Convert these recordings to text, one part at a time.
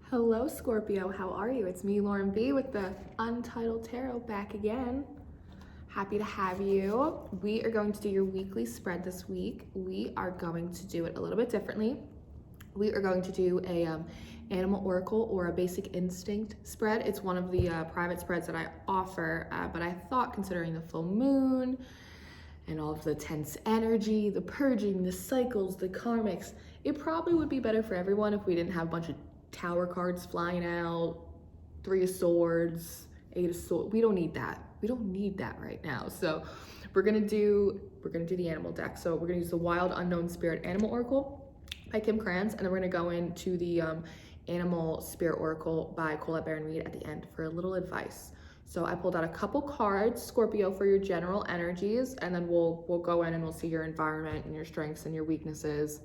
Hello Scorpio, how are you? It's me, Lauren B, with the Untitled Tarot back again. Happy to have you. We are going to do your weekly spread this week. We are going to do it a little bit differently. We are going to do a animal oracle or a basic instinct spread. It's one of the private spreads that I offer, but I thought considering the full moon and all of the tense energy, the purging, the cycles, the karmics, it probably would be better for everyone if we didn't have a bunch of tower cards flying out, 3 of swords, 8 of swords. We don't need that. We don't need that right now. So we're gonna do the animal deck. So we're gonna use the Wild Unknown Spirit Animal Oracle by Kim Krans, and then we're gonna go into the Animal Spirit Oracle by Colette Baron Reed at the end for a little advice. So I pulled out a couple cards, Scorpio, for your general energies, and then we'll go in and we'll see your environment and your strengths and your weaknesses,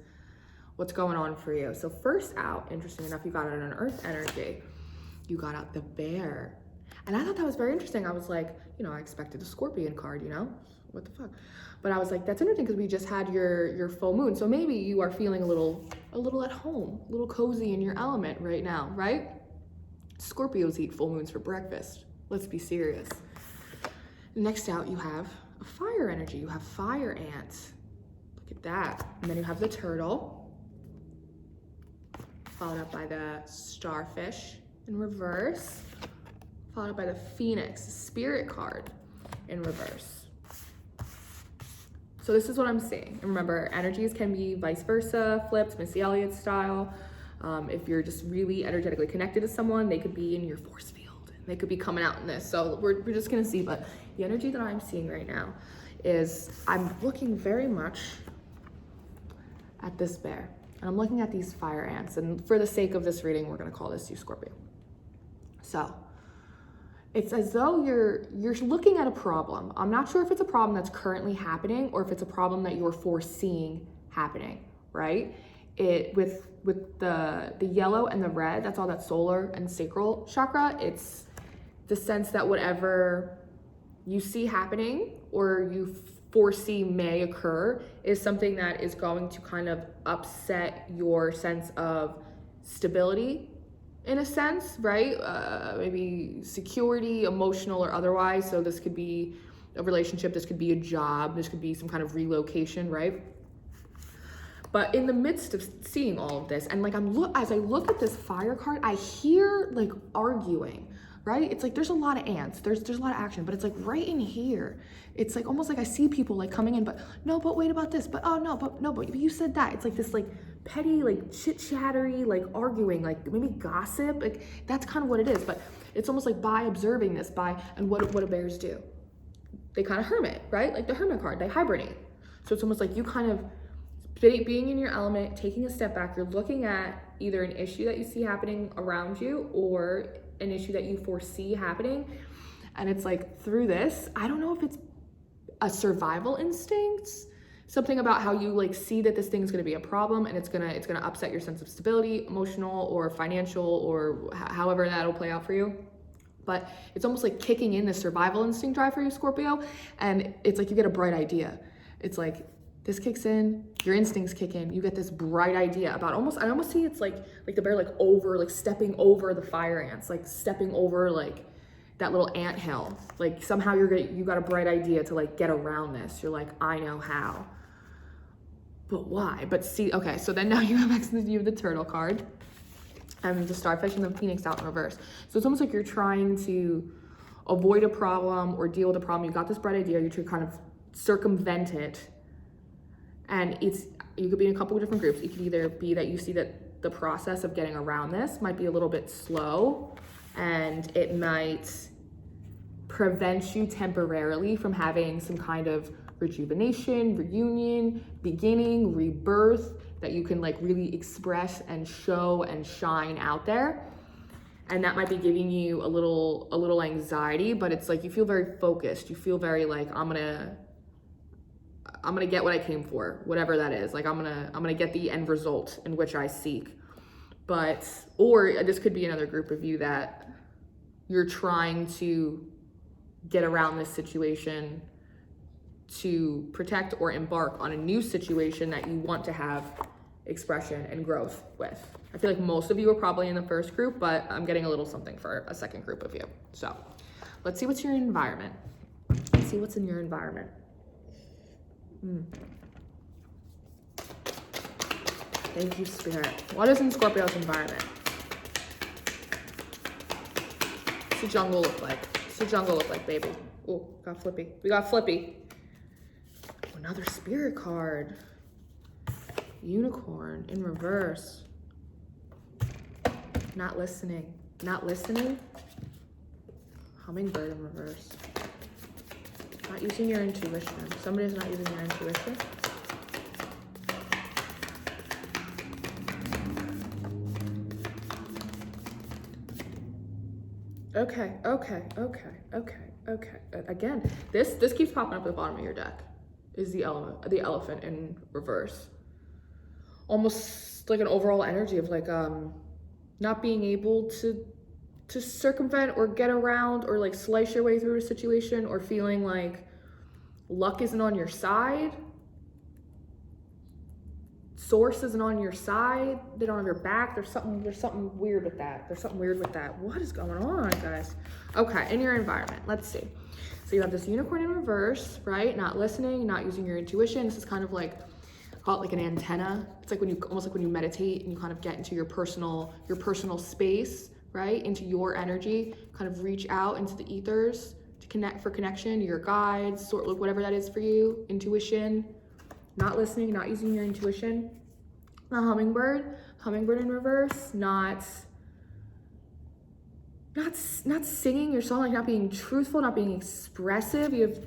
what's going on for you. So first out, interesting enough, you got out an earth energy. You got out the bear. And I thought that was very interesting. I was like, I expected a scorpion card, what the fuck? But I was like, that's interesting because we just had your full moon. So maybe you are feeling a little at home, a little cozy in your element right now, right? Scorpios eat full moons for breakfast. Let's be serious. Next out, you have a fire energy. You have fire ants. Look at that. And then you have the turtle, followed up by the starfish in reverse, followed up by the phoenix, spirit card in reverse. So this is what I'm seeing. And remember, energies can be vice versa, flipped, Missy Elliott style. If you're just really energetically connected to someone, they could be in your force field. They could be coming out in this. So we're just gonna see, but the energy that I'm seeing right now is I'm looking very much at this bear. And I'm looking at these fire ants, and for the sake of this reading, we're gonna call this you Scorpio. So, it's as though you're looking at a problem. I'm not sure if it's a problem that's currently happening or if it's a problem that you're foreseeing happening, right? With the yellow and the red, that's all that solar and sacral chakra. It's the sense that whatever you see happening or you foresee may occur is something that is going to kind of upset your sense of stability in a sense, right? Maybe security, emotional or otherwise. So this could be a relationship, this could be a job, this could be some kind of relocation, right? But in the midst of seeing all of this, and like as I look at this fire card, I hear like arguing, right? It's like there's a lot of ants, there's a lot of action, but it's like right in here. It's like almost like I see people like coming in, but no, but wait about this, but oh no, but you said that. It's like this like petty, like chit-chattery, like arguing, like maybe gossip. Like that's kind of what it is. But it's almost like by observing this, and what do bears do? They kind of hermit, right? Like the hermit card, they hibernate. So it's almost like you kind of being in your element, taking a step back, you're looking at either an issue that you see happening around you or an issue that you foresee happening. And it's like through this, I don't know if it's a survival instinct, something about how you like see that this thing is going to be a problem and it's gonna upset your sense of stability, emotional or financial or however that'll play out for you. But it's almost like kicking in the survival instinct drive for you, Scorpio. And it's like you get a bright idea. It's like this kicks in, your instincts kick in, you get this bright idea about I almost see it's like the bear like stepping over the fire ants, like stepping over like that little ant hill. Like somehow you got a bright idea to like get around this. You're like, I know how. But why? But see, okay, so then now you have the turtle card and the starfish and the phoenix out in reverse. So it's almost like you're trying to avoid a problem or deal with a problem. You got this bright idea, you're trying to kind of circumvent it. And you could be in a couple of different groups. It could either be that you see that the process of getting around this might be a little bit slow and it might prevent you temporarily from having some kind of rejuvenation, reunion, beginning, rebirth that you can like really express and show and shine out there. And that might be giving you a little anxiety, but it's like you feel very focused. You feel very like I'm gonna get what I came for, whatever that is. Like I'm gonna get the end result in which I seek. Or this could be another group of you that you're trying to get around this situation to protect or embark on a new situation that you want to have expression and growth with. I feel like most of you are probably in the first group, but I'm getting a little something for a second group of you. So let's see what's your environment. Let's see what's in your environment. Thank you, Spirit. What is in Scorpio's environment? What's the jungle look like? What's the jungle look like, baby? Oh, got flippy. We got flippy. Oh, another spirit card. Unicorn in reverse. Not listening. Not listening. Hummingbird in reverse. Not using your intuition. Somebody's not using their intuition. Okay. Again, this keeps popping up at the bottom of your deck. Is the elephant in reverse. Almost like an overall energy of like not being able to circumvent or get around or like slice your way through a situation, or feeling like luck isn't on your side. Source isn't on your side. They don't have your back. There's something weird with that. What is going on, guys? Okay, in your environment, let's see. So you have this unicorn in reverse, right? Not listening, not using your intuition. This is kind of like, call it like an antenna. It's like almost like when you meditate and you kind of get into your personal space, right? Into your energy, kind of reach out into the ethers to connect for connection, your guides, sort of whatever that is for you, intuition. Not listening, not using your intuition. The hummingbird in reverse, not singing your song, like not being truthful, not being expressive. You have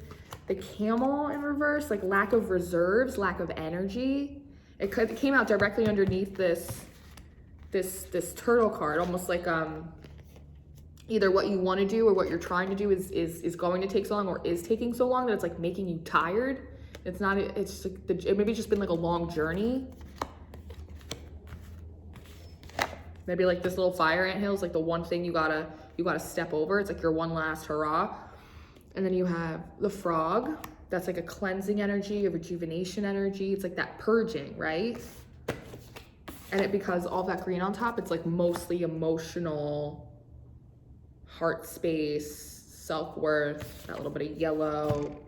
the camel in reverse, like lack of reserves, lack of energy. It came out directly underneath this turtle card, almost like either what you want to do or what you're trying to do is going to take so long, or is taking so long that it's like making you tired. It's not, it's like it maybe just been like a long journey. Maybe like this little fire anthill is like the one thing you gotta step over. It's like your one last hurrah. And then you have the frog. That's like a cleansing energy, a rejuvenation energy. It's like that purging, right? And because all that green on top, it's like mostly emotional, heart space, self-worth, that little bit of yellow,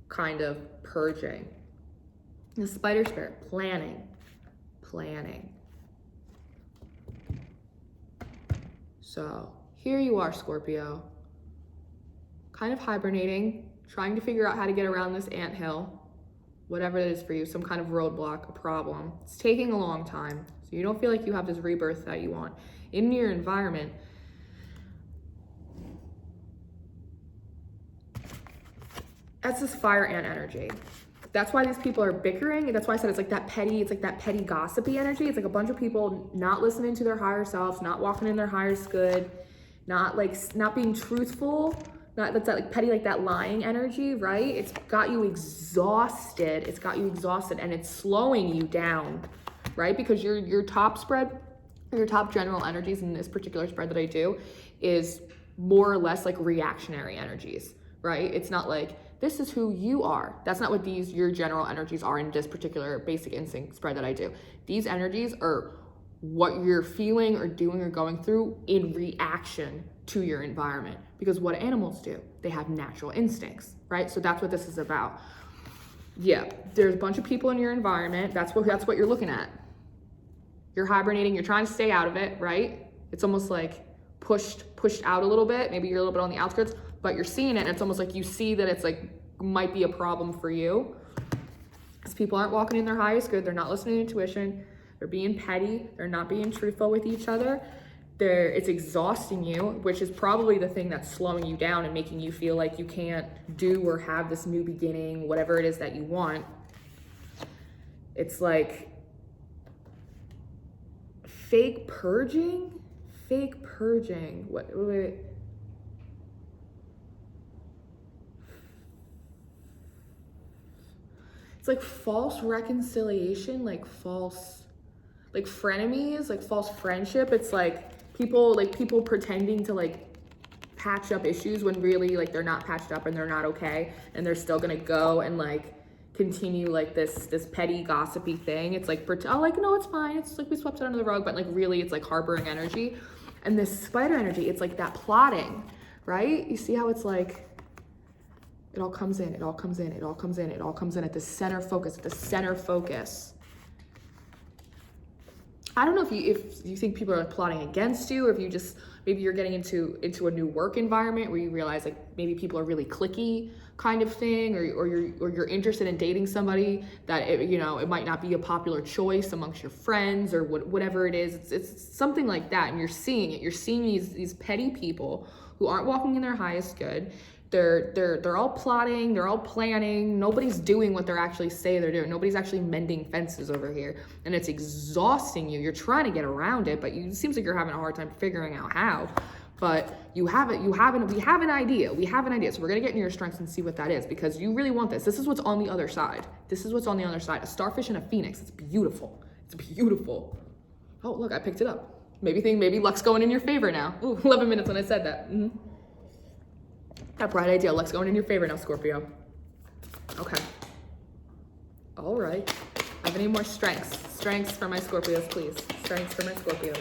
kind of purging. The spider spirit, planning. So here you are, Scorpio, kind of hibernating, trying to figure out how to get around this anthill, whatever it is for you, some kind of roadblock, a problem. It's taking a long time, so you don't feel like you have this rebirth that you want. In your environment, that's this fire ant energy. That's why these people are bickering. That's why I said it's like that petty gossipy energy. It's like a bunch of people not listening to their higher selves, not walking in their highest good, not being truthful. That's that like petty, like that lying energy, right? It's got you exhausted. And it's slowing you down, right? Because your top spread, your top general energies in this particular spread that I do is more or less like reactionary energies, right? It's not like, this is who you are. That's not what your general energies are in this particular basic instinct spread that I do. These energies are what you're feeling or doing or going through in reaction to your environment. Because what animals do, they have natural instincts, right? So that's what this is about. Yeah, there's a bunch of people in your environment. That's what you're looking at. You're hibernating, you're trying to stay out of it, right? It's almost like pushed out a little bit. Maybe you're a little bit on the outskirts, but you're seeing it, and it's almost like you see that it's like might be a problem for you. Because people aren't walking in their highest good, they're not listening to intuition, they're being petty, they're not being truthful with each other. It's exhausting you, which is probably the thing that's slowing you down and making you feel like you can't do or have this new beginning, whatever it is that you want. It's like fake purging. Wait. It's like false reconciliation, like false, like frenemies, like false friendship. It's like people pretending to like patch up issues when really like they're not patched up and they're not okay, and they're still gonna go and like continue like this petty gossipy thing. It's like, oh, like, no, it's fine. It's like we swept it under the rug, but like really it's like harboring energy. And this spider energy, it's like that plotting, right? You see how it's like, it all comes in, it all comes in, it all comes in, it all comes in at the center focus, at the center focus. I don't know if you think people are plotting against you, or if you just, maybe you're getting into a new work environment where you realize like maybe people are really cliquey kind of thing, or you're interested in dating somebody that it might not be a popular choice amongst your friends, or whatever it is. It's something like that, and you're seeing it. You're seeing these petty people who aren't walking in their highest good. They're all plotting, they're all planning. Nobody's doing what they're actually say they're doing. Nobody's actually mending fences over here, and it's exhausting you. You're trying to get around it, but it seems like you're having a hard time figuring out how. But we have an idea. So we're gonna get into your strengths and see what that is, because you really want this. This is what's on the other side. This is what's on the other side. A starfish and a phoenix. It's beautiful. It's beautiful. Oh, look, I picked it up. Maybe luck's going in your favor now. Ooh, 11 minutes when I said that. That bright idea. Luck's going in your favor now, Scorpio. Okay. All right. Have any more strengths? Strengths for my Scorpios, please. Strengths for my Scorpios.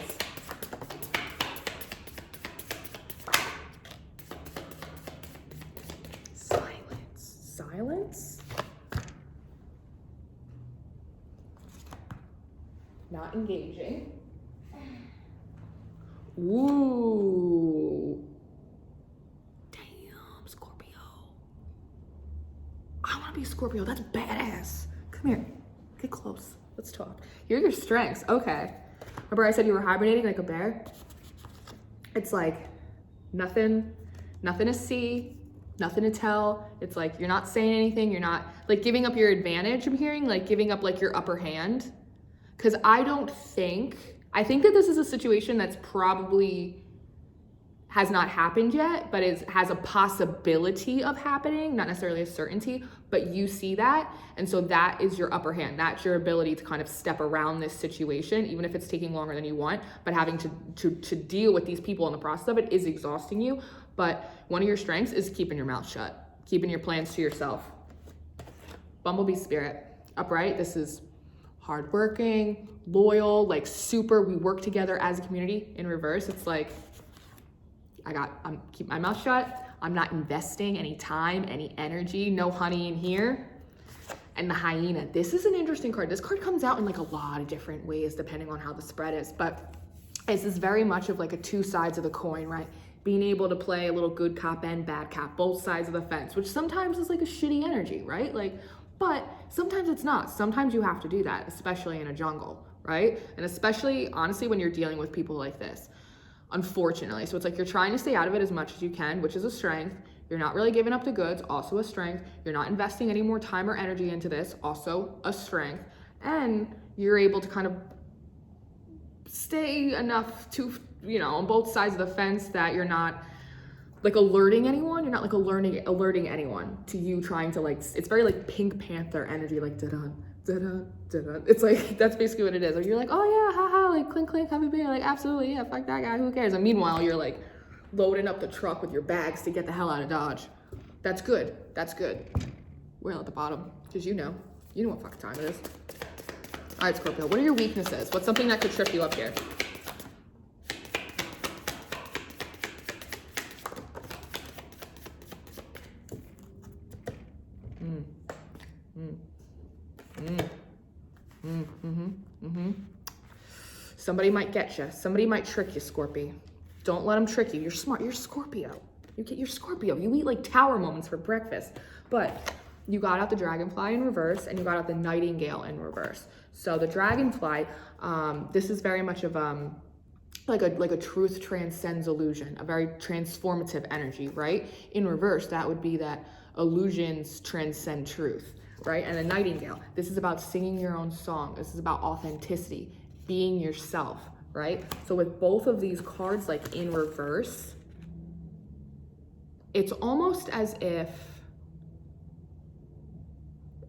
Silence? Not engaging. Ooh. Damn, Scorpio. I want to be a Scorpio. That's badass. Come here. Get close. Let's talk. Here are your strengths. Okay. Remember I said you were hibernating like a bear? It's like nothing to see, nothing to tell. It's like you're not saying anything. You're not like giving up your advantage. I'm hearing like giving up like your upper hand. Because I think that this is a situation that's probably has not happened yet, but has a possibility of happening, not necessarily a certainty, but you see that. And so that is your upper hand. That's your ability to kind of step around this situation, even if it's taking longer than you want, but having to deal with these people in the process of it is exhausting you. But one of your strengths is keeping your mouth shut, keeping your plans to yourself. Bumblebee spirit, upright. This is hardworking, loyal, like super, we work together as a community. In reverse, it's like, I'm keep my mouth shut. I'm not investing any time, any energy, no honey in here. And the hyena, this is an interesting card. This card comes out in like a lot of different ways, depending on how the spread is, but this is very much of like a two sides of the coin, right? Being able to play a little good cop and bad cop, both sides of the fence, which sometimes is like a shitty energy, right? Like, but sometimes it's not. Sometimes you have to do that, especially in a jungle, right? And especially, honestly, when you're dealing with people like this, unfortunately. So it's like you're trying to stay out of it as much as you can, which is a strength. You're not really giving up the goods, also a strength. You're not investing any more time or energy into this, also a strength. And you're able to kind of stay enough to, on both sides of the fence that you're not like alerting anyone. You're not like alerting anyone to you trying to like, it's very like Pink Panther energy, like da-dun, da-dun, da-dun. It's like, that's basically what it is. Like you're like, oh yeah, haha, like clink, clink, happy bear, like absolutely, yeah, fuck that guy, who cares? And meanwhile, you're like loading up the truck with your bags to get the hell out of Dodge. That's good, that's good. Well, at the bottom, because you know what fucking time it is. All right, Scorpio, what are your weaknesses? What's something that could trip you up here? Somebody might get you. Somebody might trick you, Scorpio. Don't let them trick you. You're smart. You're Scorpio. You're Scorpio. You eat like tower moments for breakfast. But you got out the dragonfly in reverse and you got out the nightingale in reverse. So the dragonfly, this is very much of like a truth transcends illusion, a very transformative energy, right? In reverse, that would be that illusions transcend truth, right? And the nightingale, this is about singing your own song. This is about authenticity, being yourself, right? So with both of these cards like in reverse, it's almost as if,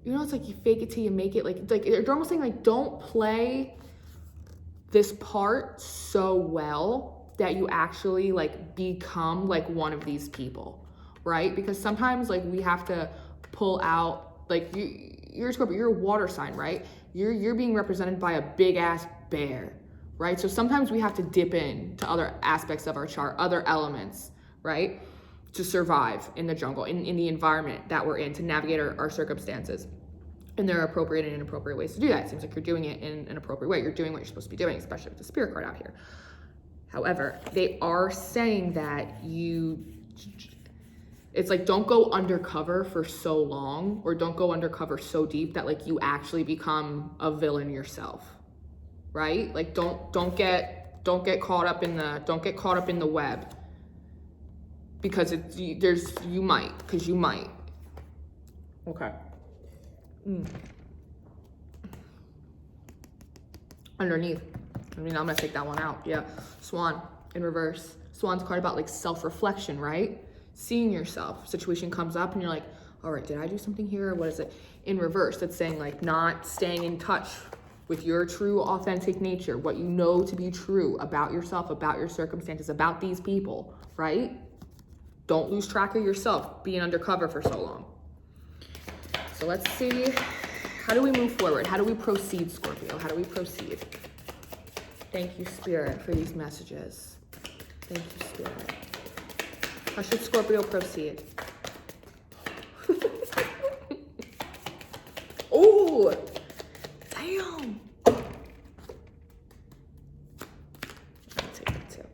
it's like you fake it till you make it. Like they're almost saying like, don't play this part so well that you actually like become like one of these people, right? Because sometimes like we have to pull out, like you're a Scorpio, you're a water sign, right? You're being represented by a big ass bear, right? So sometimes we have to dip in to other aspects of our chart, other elements, right? To survive in the jungle, in the environment that we're in, to navigate our circumstances. And there are appropriate and inappropriate ways to do that. It seems like you're doing it in an appropriate way. You're doing what you're supposed to be doing, especially with the spirit card out here. However, they are saying that it's like, don't go undercover for so long, or don't go undercover so deep that like you actually become a villain yourself, right? Like don't get caught up in the web, because you might. Okay. Underneath, I mean, I'm gonna take that one out. Yeah, Swan in reverse. Swan's card about like self-reflection, right? Seeing yourself. Situation comes up and you're like, all right, did I do something here? Or what is it? In reverse, that's saying like not staying in touch with your true authentic nature, what you know to be true about yourself, about your circumstances, about these people, right? Don't lose track of yourself being undercover for so long. So let's see, how do we move forward? How do we proceed, Scorpio? How do we proceed? Thank you, Spirit, for these messages. Thank you, Spirit. How should Scorpio proceed? Oh, damn. I'll take that too.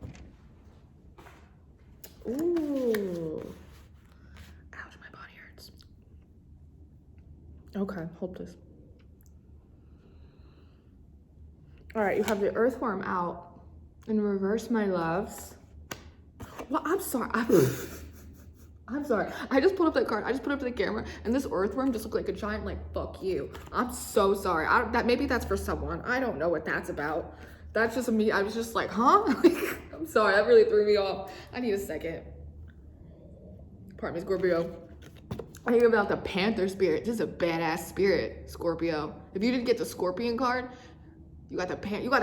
Ooh. Ouch, my body hurts. Okay, hold this. All right, you have the earthworm out in reverse, my loves. Well, I'm sorry. I'm sorry. I just pulled up that card. I just put it up to the camera, and this earthworm just looked like a giant, like, fuck you. I'm so sorry. Maybe that's for someone. I don't know what that's about. That's just me. I was just like, huh? I'm sorry. That really threw me off. I need a second. Pardon me, Scorpio. I think about the Panther spirit. This is a badass spirit, Scorpio. If you didn't get the Scorpion card, you got a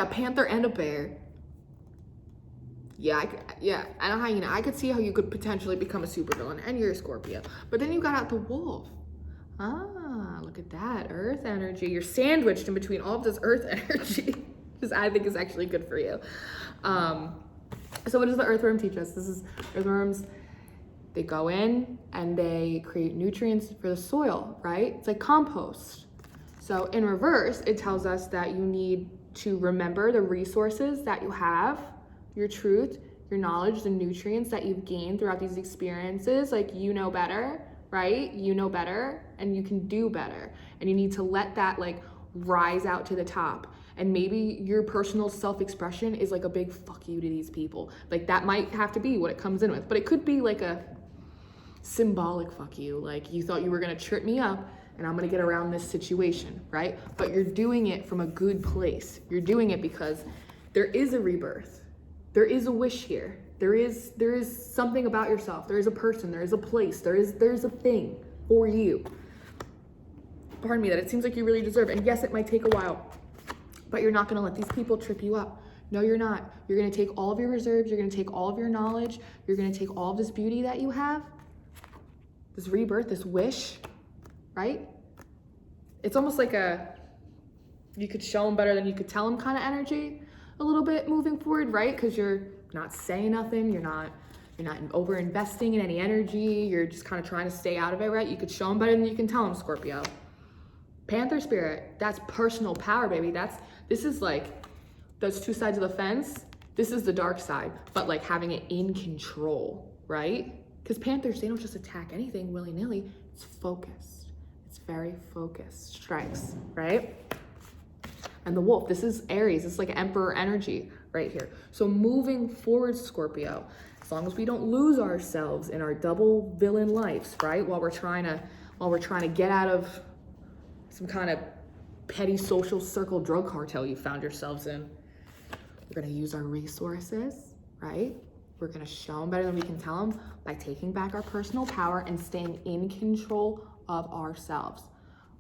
Panther and a bear. Yeah, and a hyena. I could see how you could potentially become a supervillain, and you're a Scorpio. But then you got out the wolf. Ah, look at that. Earth energy. You're sandwiched in between all of this earth energy, which I think is actually good for you. So what does the earthworm teach us? This is earthworms. They go in and they create nutrients for the soil, right? It's like compost. So in reverse, it tells us that you need to remember the resources that you have, your truth, your knowledge, the nutrients that you've gained throughout these experiences. Like, you know better, right? You know better, and you can do better. And you need to let that like rise out to the top. And maybe your personal self-expression is like a big fuck you to these people. Like, that might have to be what it comes in with, but it could be like a symbolic fuck you. Like, you thought you were gonna trip me up and I'm gonna get around this situation, right? But you're doing it from a good place. You're doing it because there is a rebirth. There is a wish here. There is something about yourself. There is a person, there is a place, there's a thing for you. Pardon me, that it seems like you really deserve. And yes, it might take a while, but you're not gonna let these people trip you up. No, you're not. You're gonna take all of your reserves, you're gonna take all of your knowledge, you're gonna take all of this beauty that you have, this rebirth, this wish, right? It's almost like you could show them better than you could tell them kind of energy a little bit moving forward, right? Because you're not saying nothing, you're not over investing in any energy, you're just kind of trying to stay out of it, right? You could show them better than you can tell them, Scorpio. Panther spirit, that's personal power, baby. This is like those two sides of the fence. This is the dark side, but like having it in control, right? Because Panthers, they don't just attack anything willy-nilly. It's focused. It's very focused strikes, right? And the wolf, this is Aries. This is like emperor energy right here. So moving forward, Scorpio, as long as we don't lose ourselves in our double villain lives, right? While we're trying to get out of some kind of petty social circle drug cartel you found yourselves in, we're gonna use our resources, right? We're gonna show them better than we can tell them by taking back our personal power and staying in control of ourselves.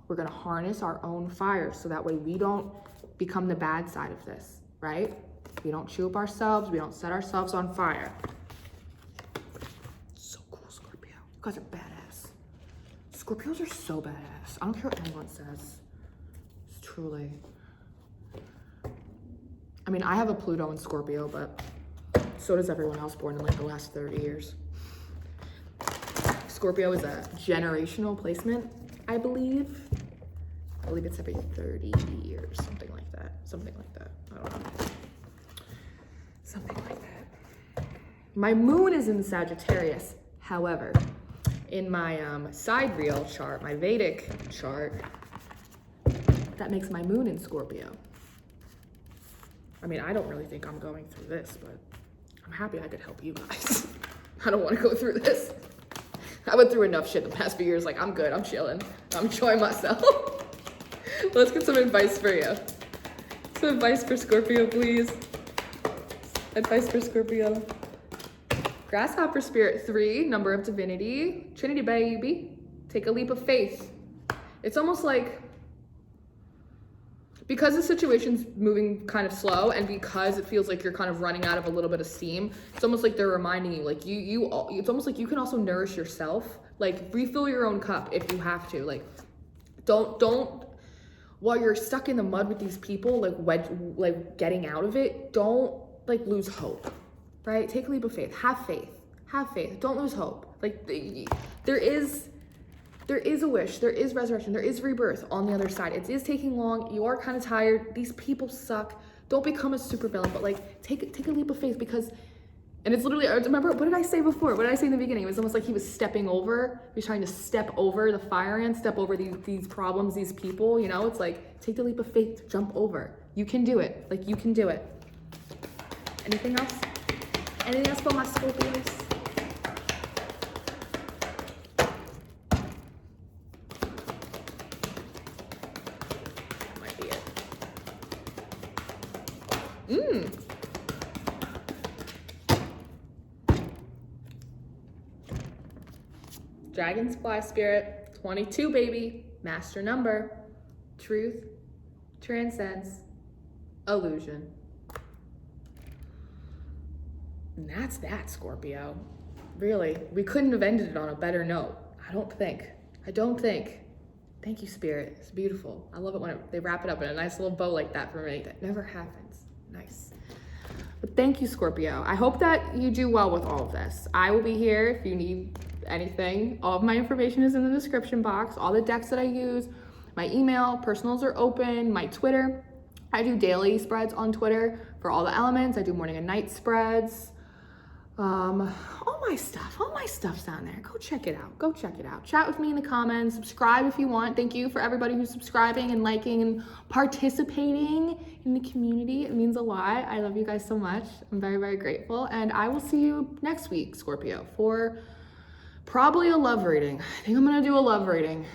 We're gonna harness our own fire so that way we don't become the bad side of this, right? We don't chew up ourselves, we don't set ourselves on fire. So cool, Scorpio. You guys are badass. Scorpios are so badass. I don't care what anyone says. It's truly. I mean, I have a Pluto in Scorpio, but so does everyone else born in like the last 30 years. Scorpio is a generational placement, I believe. I believe it's every 30 years, something like that. Something like that. I don't know. Something like that. My moon is in Sagittarius. However, in my sidereal chart, my Vedic chart, that makes my moon in Scorpio. I mean, I don't really think I'm going through this, but I'm happy I could help you guys. I don't want to go through this. I went through enough shit the past few years. Like, I'm good. I'm chilling. I'm enjoying myself. Let's get some advice for you. Some advice for Scorpio, please. Advice for Scorpio. Grasshopper Spirit 3, number of divinity. Trinity, baby. Take a leap of faith. It's almost like, because the situation's moving kind of slow and because it feels like you're kind of running out of a little bit of steam, it's almost like they're reminding you, like it's almost like you can also nourish yourself. Like, refill your own cup if you have to. Like, don't, while you're stuck in the mud with these people, like getting out of it, don't like lose hope, right? Take a leap of faith. Have faith. Have faith. Don't lose hope. Like, there is a wish, there is resurrection, there is rebirth on the other side. It is taking long, you are kind of tired, these people suck. Don't become a supervillain, but like take a leap of faith, because, and it's literally, remember, what did I say before? What did I say in the beginning? It was almost like he was stepping over, he was trying to step over the fire ant, step over these problems, these people, you know? It's like, take the leap of faith, jump over. You can do it, like you can do it. Anything else? Anything else for my Scorpios? Dragonfly Spirit, 22, baby. Master number. Truth transcends illusion. And that's that, Scorpio. Really, we couldn't have ended it on a better note. I don't think. Thank you, Spirit. It's beautiful. I love it when they wrap it up in a nice little bow like that for me. That never happens. Nice. But thank you, Scorpio. I hope that you do well with all of this. I will be here if you need anything. All of my information is in the description box. All the decks that I use, my email, personals are open, my Twitter. I do daily spreads on Twitter for all the elements. I do morning and night spreads. All my stuff's on there. Go check it out. Chat with me in the comments. Subscribe if you want. Thank you for everybody who's subscribing and liking and participating in the community. It means a lot. I love you guys so much. I'm very, very grateful. And I will see you next week, Scorpio, for probably a love reading. I think I'm gonna do a love reading.